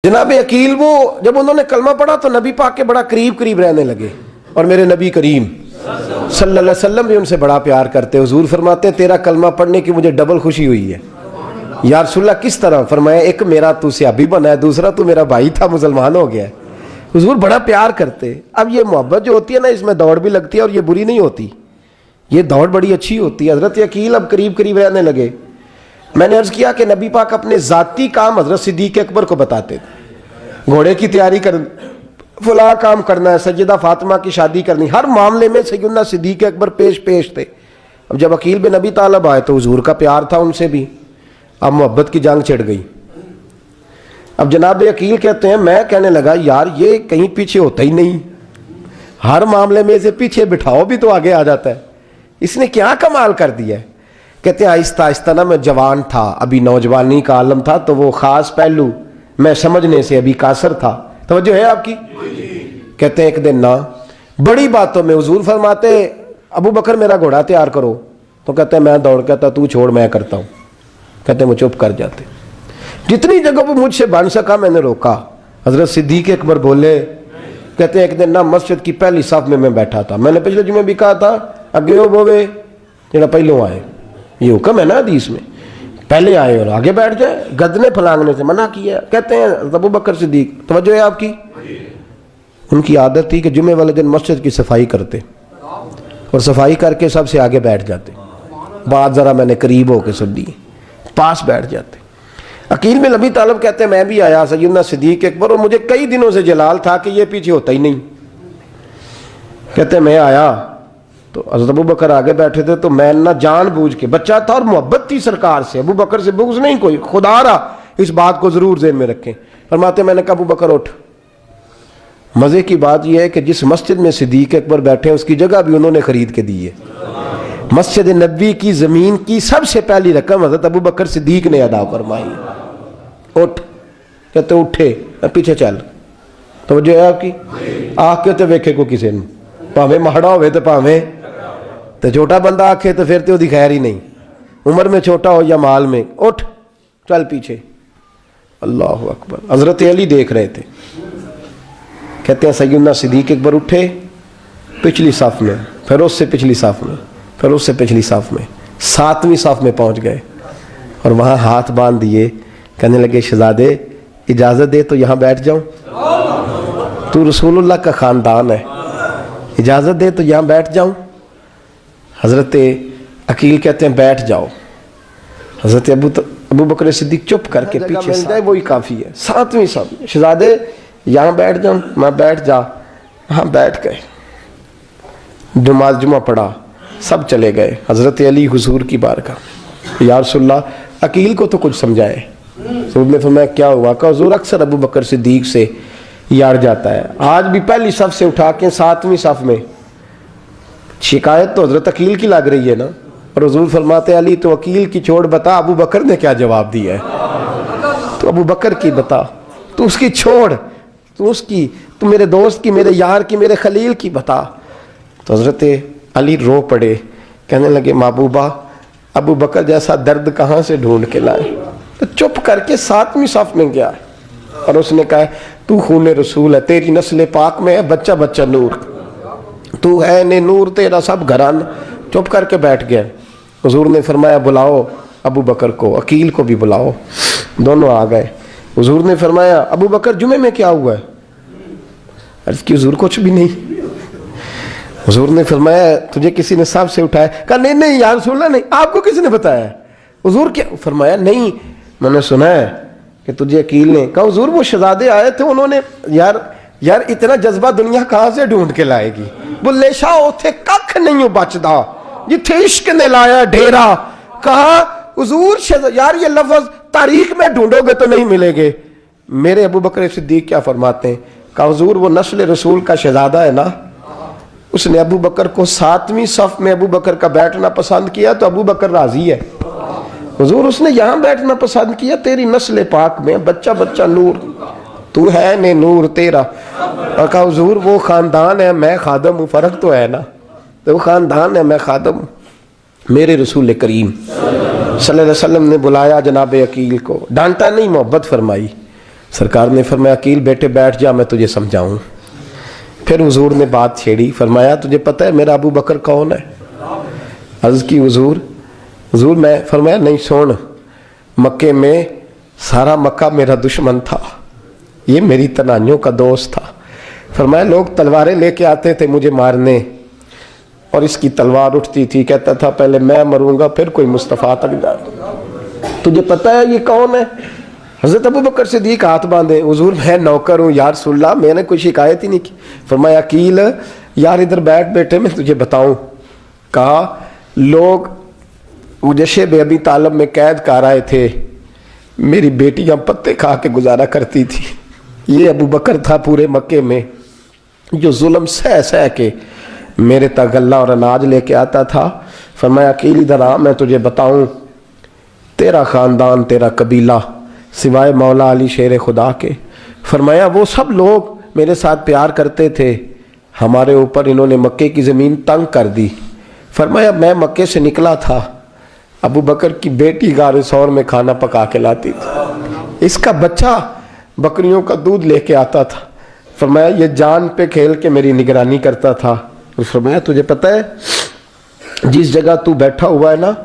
जनाब अकील वो जब उन्होंने कलमा पढ़ा तो नबी पाक के बड़ा करीब करीब रहने लगे और मेरे नबी करीम सल्लल्लाहु अलैहि वसल्लम भी उनसे बड़ा प्यार करते। हुजूर फरमाते हैं तेरा कलमा पढ़ने की मुझे डबल खुशी हुई है। या रसूलल्लाह किस तरह? फरमाया एक मेरा तू सहाबी बना है, दूसरा तू मेरा भाई था मुसलमान हो गया है। हुजूर बड़ा प्यार करते। अब ये मोहब्बत जो होती है ना इसमें दौड़ भी लगती है और ये बुरी नहीं होती, ये दौड़ बड़ी अच्छी होती है। हजरत अकील अब करीब करीब रहने लगे। मैंने अर्ज किया कि नबी पाक अपने ज़ाती काम हजरत सिद्दीक अकबर को बताते थे। घोड़े की तैयारी कर, फला काम करना है, सैयदा फातिमा की शादी करनी, हर मामले में सैयदना सिद्दीक अकबर पेश थे। अब जब अकील बिन अबी तालिब आए तो हुजूर का प्यार था उनसे भी, अब मोहब्बत की जंग छिड़ गई। अब जनाब अकील कहते हैं मैं कहने लगा यार ये कहीं पीछे होता ही नहीं, हर मामले में इसे पीछे बिठाओ भी तो आगे आ जाता है, इसने क्या कमाल कर दिया है। कहते हैं आहिस्ता आहिस्ता ना मैं जवान था, अभी नौजवानी का आलम था, तो वो खास पहलू मैं समझने से अभी कासर था। तवज्जो है आपकी? कहते हैं एक दिन ना बड़ी बातों में हुजूर फरमाते अबू बकर मेरा घोड़ा तैयार करो, तो कहते हैं मैं दौड़, कहता तू छोड़ मैं करता हूँ। कहते हैं वो चुप कर जाते। जितनी जगह वो मुझसे बन सका मैंने रोका। हजरत सिद्दीक अकबर बोले, कहते हैं एक दिन ना मस्जिद की पहली साफ में मैं बैठा था, मैंने पिछले जुमे भी कहा था अगे हो बोवे जरा पहलों आए, ये हुक्म है ना हदीस में, पहले आए और आगे बैठ जाए, गदने फलांगने से मना किया। कहते हैं अबू बकर सिद्दीक, तवज्जो है आपकी, उनकी आदत थी कि जुमे वाले दिन मस्जिद की सफाई करते और सफाई करके सबसे आगे बैठ जाते। बात जरा मैंने करीब होकर सुन ली, पास बैठ जाते। अकील बिन अबी तालिब कहते हैं मैं भी आया सैयदना सिद्दीक अकबर, और मुझे कई दिनों से जलाल था कि ये पीछे होता ही नहीं। कहते हैं मैं आया तो हज़रत अबू बकर आगे बैठे थे, तो मैं ना जानबूझ के, बच्चा था और मोहब्बत थी सरकार से, अबू बकर से बुग़्ज़ नहीं कोई, खुदा रहा इस बात को जरूर ज़हन में रखें। फरमाते मैंने कहा अबू बकर उठ। मज़े की बात यह है कि जिस मस्जिद में सिद्दीक अकबर बैठे हैं उसकी जगह भी उन्होंने खरीद के दी है। मस्जिद नबवी की ज़मीन की सबसे पहली रकम हज़रत अबू बकर सिद्दीक ने अदा फरमाई। उठ। कहते उठे, पीछे चल। तो जो है आपकी आके तो वेखे को किसी ने, भावें माड़ा होवे तो भावें तो छोटा बंदा आखे तो फिर तो उसकी खैर ही नहीं, उम्र में छोटा हो या माल में। उठ चल पीछे। अल्लाह अकबर। हजरत अली देख रहे थे। कहते हैं सैयदना सिद्दीक अकबर उठे पिछली साफ में, फिर उससे पिछली साफ में, फिर उससे पिछली साफ में, 7वीं साफ में पहुंच गए और वहां हाथ बांध दिए। कहने लगे शहजादे इजाजत दे तो यहां बैठ जाऊं, तू रसूलुल्लाह का खानदान है, इजाजत दे तो यहां बैठ जाऊं। हजरत अकील कहते हैं बैठ जाओ। हजरत अबू बकर सिद्दीक चुप करके पीछे मिल जाए वही काफी है। 7वीं साफ, शहजादे यहां बैठ जाऊं, मैं बैठ जा। वहां बैठ गए, नमाज जुमा पढ़ा, सब चले गए। हजरत अली हुजूर की बारगाह, या रसूलल्लाह अकील को तो कुछ समझाए। हुजूर ने फरमाया क्या हुआ? कहा हुजूर अक्सर अबू बकर सिद्दीक से यार जाता है, आज भी पहली सफ से उठा के 7वीं सफ में। शिकायत तो हजरत अकील की लग रही है ना, और हुजूर फरमाते अली तो अकील की छोड़, बता अबू बकर ने क्या जवाब दिया है। तो अबू बकर की बता, तू उसकी छोड़, तू मेरे दोस्त की, मेरे यार की, मेरे खलील की बता। तो हजरत अली रो पड़े, कहने लगे महबूबा अबू बकर जैसा दर्द कहाँ से ढूंढ के लाए। तो चुप करके 7वीं सफ में गया और उसने कहा तू खून रसूल है, तेरी नस्ल पाक में है बच्चा बच्चा नूर, तू है ने नूर तेरा सब घरान। चुप करके बैठ गया। हुजूर ने फरमाया बुलाओ अबू बकर को, अकील को भी बुलाओ। दोनों आ गए। हुजूर ने फरमाया अबू बकर जुमे में क्या हुआ है? अर्ज की हुजूर कुछ भी नहीं। हुजूर ने फरमाया तुझे किसी ने सांप से उठाया? कहा नहीं नहीं यार रसूलल्लाह नहीं, आपको किसी ने बताया? हुजूर क्या? फरमाया नहीं मैंने सुना है कि तुझे अकील ने। कहा हुजूर वो शहजादे आए थे, उन्होंने यार इतना जज्बा दुनिया कहां से ढूंढ के लाएगी। बुल्ले शाह उथे कख नहीं बचदा जिथे इश्क ने लाया डेरा। कहा हुजूर यार ये लफ्ज तारीख में ढूंढोगे तो नहीं मिलेंगे। मेरे अबू बकर सिद्दीक क्या फरमाते हैं? कहा हुजूर वो नस्ल रसूल का शहजादा है ना, उसने अबू बकर को 7वीं सफ में अबू बकर का बैठना पसंद किया तो अबू बकर राजी है। हुजूर उसने यहां बैठना पसंद किया, तेरी नस्ल पाक में बच्चा बच्चा नूर, तू है ने नूर तेरा। और कहा हुजूर वो खानदान है मैं खादम हूँ, फर्क तो है ना, तो वो खानदान है मैं खादम हूँ। मेरे रसूल करीम सल्लल्लाहु अलैहि वसल्लम ने बुलाया जनाब अकील को, डांटा नहीं मोहब्बत फरमाई। सरकार ने फरमाया अकील बेटे बैठ जा, मैं तुझे समझाऊं। फिर हुजूर ने बात छेड़ी, फरमाया तुझे पता है मेरा अबू बकर कौन है? अर्ज की हुजूर मैं, फरमाया नहीं सुन, मक्के में सारा मक्का मेरा दुश्मन था, ये मेरी तनाइयों का दोस्त था। फरमाया लोग तलवारें लेके आते थे मुझे मारने, और इसकी तलवार उठती थी, कहता था पहले मैं मरूंगा फिर कोई मुस्तफ़ा तक जाए। तुझे पता है ये कौन है? हज़रत अबू बकर सिद्दीक हाथ बांधे, हुजूर मैं नौकर हूँ, या रसूलल्लाह मैंने कोई शिकायत ही नहीं की। फरमाया अकील यार इधर बैठ बेटे, मैं तुझे बताऊं। कहा लोग मुझे शेब अबी तालब में कैद कर आए थे, मेरी बेटियां पत्ते खा के गुजारा करती थी। ये अबू बकर था पूरे मक्के में जो जुल्म सह सह के मेरे तक गल्ला और अनाज लेके आता था। फरमाया अकील इधर आ, मैं तुझे बताऊं, तेरा ख़ानदान तेरा कबीला सिवाय मौला अली शेर खुदा के, फरमाया वो सब लोग मेरे साथ प्यार करते थे, हमारे ऊपर इन्होंने मक्के की ज़मीन तंग कर दी। फरमाया मैं मक्के से निकला था, अबू बकर की बेटी गारे सौर में खाना पका के लाती थी, इसका बच्चा बकरियों का दूध लेके आता था। फरमाया ये जान पे खेल के मेरी निगरानी करता था। फरमाया तुझे पता है जिस जगह तू बैठा हुआ है ना,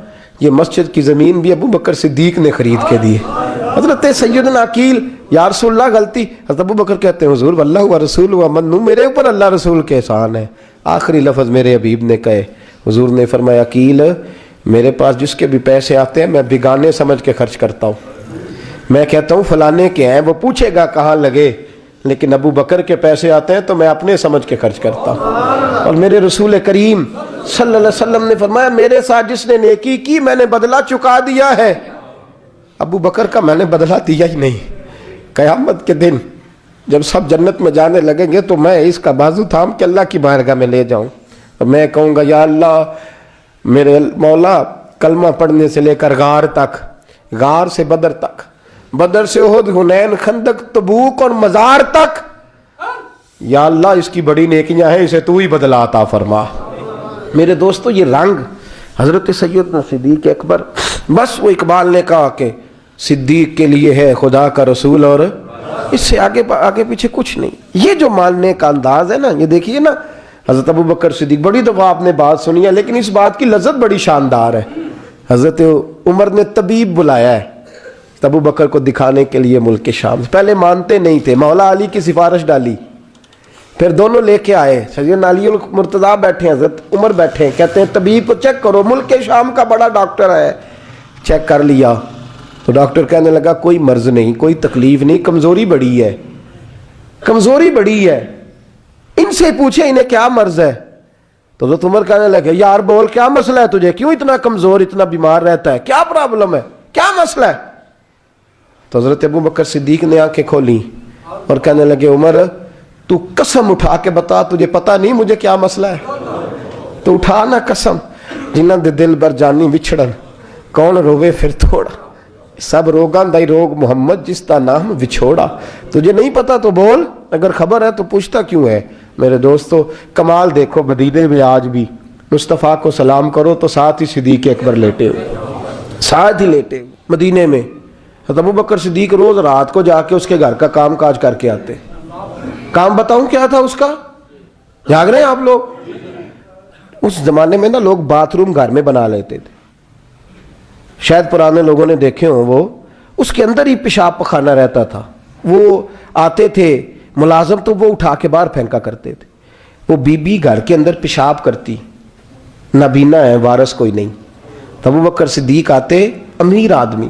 ये मस्जिद की ज़मीन भी अबू बकर सिद्दीक ने खरीद के दी। हज़रत सैयदना अकील या रसूलल्लाह गलती, हज़रत अबू बकर कहते हैं हुजूर अल्लाह व रसूल व मन्नू, मेरे ऊपर अल्लाह रसूल के एहसान है। आखिरी लफ्ज़ मेरे हबीब ने कहे। हुजूर ने फरमाया अकील मेरे पास जिसके भी पैसे आते हैं मैं बिगाने समझ के खर्च करता हूँ। मैं कहता हूँ फलाने के हैं, वो पूछेगा कहाँ लगे, लेकिन अबू बकर के पैसे आते हैं तो मैं अपने समझ के खर्च करता हूँ। और मेरे रसूल करीम सल्लल्लाहु अलैहि वसल्लम ने फरमाया मेरे साथ जिसने नेकी की मैंने बदला चुका दिया है, अबू बकर का मैंने बदला दिया ही नहीं। क़यामत के दिन जब सब जन्नत में जाने लगेंगे तो मैं इसका बाजू थाम के अल्लाह की बारगाह में ले जाऊँ और मैं कहूँगा या अल्लाह मेरे मौला, कलमा पढ़ने से लेकर गार तक, गार से बदर तक, बदर से उहद, हुनैन, खंदक, तबूक और मज़ार तक, या अल्लाह इसकी बड़ी नेकियां हैं, इसे तू ही बदला अता फरमा। मेरे दोस्तों ये रंग हज़रत सैयदना सिद्दीक़ अकबर, बस वो इकबाल ने कहा कि सिद्दीक़ के लिए है खुदा का रसूल और इससे आगे आगे पीछे कुछ नहीं। ये जो मानने का अंदाज है ना, ये देखिए ना, हज़रत अबू बकर सिद्दीक़, बड़ी दफ़ा आपने बात सुनी है लेकिन इस बात की लज़्ज़त बड़ी शानदार है। हज़रत उमर ने तबीब बुलाया है अबू बकर को दिखाने के लिए मुल्क शाम। पहले मानते नहीं थे, मौला अली की सिफारिश डाली, फिर दोनों लेके आए, सैयदना अली मुर्तज़ा बैठे, हज़रत उमर बैठे, कहते हैं तबीब को चेक करो, मुल्क शाम का बड़ा डॉक्टर है। चेक कर लिया तो डॉक्टर कहने लगा कोई मर्ज नहीं, कोई तकलीफ नहीं, कमज़ोरी बड़ी है, कमज़ोरी बड़ी है, इनसे पूछे इन्हें क्या मर्ज है। तो हज़रत उमर कहने लगे यार बोल क्या मसला है तुझे, क्यों इतना कमज़ोर, इतना बीमार रहता है, क्या प्रॉब्लम है, क्या मसला है। तो हज़रत अबू बकर सिद्दीक़ ने आंखें खोली और कहने लगे उमर तू कसम उठा के बता, तुझे पता नहीं मुझे क्या मसला है, तो उठा ना कसम, जिन्हां दे दिल बर जानी विछड़न कौन रोवे फिर थोड़ा, सब रोगां दा रोग मोहम्मद जिसका नाम विछोड़ा। तुझे नहीं पता तो बोल, अगर खबर है तो पूछता क्यों है। मेरे दोस्तों कमाल देखो, मदीने में आज भी मुस्तफ़ा को सलाम करो तो साथ ही सिद्दीक़ अकबर लेटे हुए, साथ ही लेटे हुए मदीने में। अबू बकर सिद्दीक़ रोज रात को जाके उसके घर का काम काज करके आते। काम बताऊं क्या था उसका, जाग रहे हैं आप लोग। उस जमाने में ना लोग बाथरूम घर में बना लेते थे, शायद पुराने लोगों ने देखे हो, वो उसके अंदर ही पेशाब पखाना रहता था। वो आते थे मुलाजम तो वो उठा के बाहर फेंका करते थे। वो बीबी घर के अंदर पेशाब करती, नाबीना है, वारस कोई नहीं। तब अबू बकर सिद्दीक़ आते, अमीर आदमी,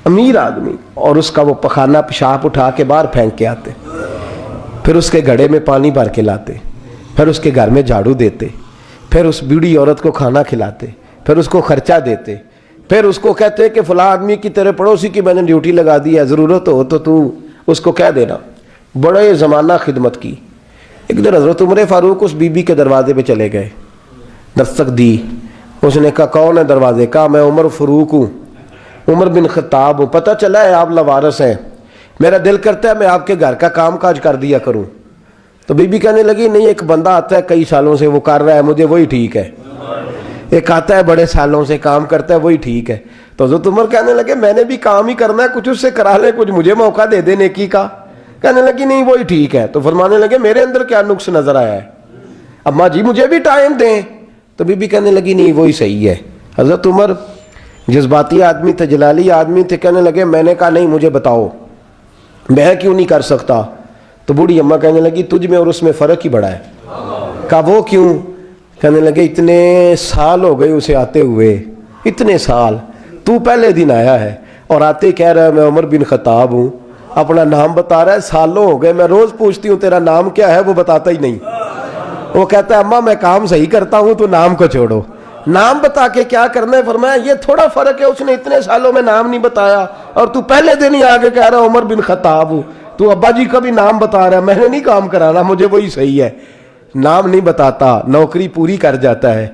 अमीर आदमी, और उसका वो पखाना पेशाब उठा के बाहर फेंक के आते, फिर उसके घड़े में पानी भर के लाते, फिर उसके घर में झाड़ू देते, फिर उस बूढ़ी औरत को खाना खिलाते, फिर उसको खर्चा देते, फिर उसको कहते कि फला आदमी की तेरे पड़ोसी की मैंने ड्यूटी लगा दी है, ज़रूरत हो तो तू उसको कह देना। बड़े ज़माना खिदमत की। एक दिन हज़रत उमर फ़ारूक उस बीबी के दरवाजे पे चले गए, दस्तक दी, उसने कहा कौन है दरवाजे का, मैं उमर फ़ारूक हूँ, उमर बिन खत्ताब हूँ, पता चला है आप लवारस हैं, मेरा दिल करता है मैं आपके घर का काम काज कर दिया करूँ। तो बीबी कहने लगी नहीं, एक बंदा आता है कई सालों से वो कर रहा है, मुझे वही ठीक है, एक आता है बड़े सालों से काम करता है वही ठीक है। تو حضرت عمر کہنے لگے میں نے بھی کام ہی کرنا ہے, کچھ اس سے کرا لے, کچھ مجھے موقع دے دے نیکی کا. کہنے لگی نہیں وہی ٹھیک ہے. تو فرمانے لگے میرے اندر کیا نقص نظر آیا ہے, اماں جی مجھے بھی ٹائم دیں. تو بی بی کہنے لگی نہیں وہی صحیح ہے. حضرت عمر جذباتی آدمی تھے, جلالی آدمی تھے, کہنے لگے میں نے کہا نہیں مجھے بتاؤ میں کیوں نہیں کر سکتا. تو بوڑھی اماں کہنے لگی تجھ میں اور اس میں فرق ہی بڑا ہے. کہا وہ کیوں؟ کہنے لگے اتنے سال ہو گئے اسے آتے ہوئے, اتنے سال, تو پہلے دن آیا ہے اور آتے کہہ رہا ہے میں عمر بن خطاب ہوں, اپنا نام بتا رہا ہے, سالوں ہو گئے میں روز پوچھتی ہوں تیرا نام کیا ہے, وہ بتاتا ہی نہیں. وہ کہتا ہے اماں میں کام صحیح کرتا ہوں تو نام کو چھوڑو, نام بتا کے کیا کرنا ہے. فرمایا یہ تھوڑا فرق ہے, اس نے اتنے سالوں میں نام نہیں بتایا اور تو پہلے دن ہی آگے کہہ رہا عمر بن خطاب ہوں. تو ابا جی کا بھی نام بتا رہا ہے, میں نے نہیں کام کرانا, مجھے وہی صحیح ہے. نام نہیں بتاتا, نوکری پوری کر جاتا ہے,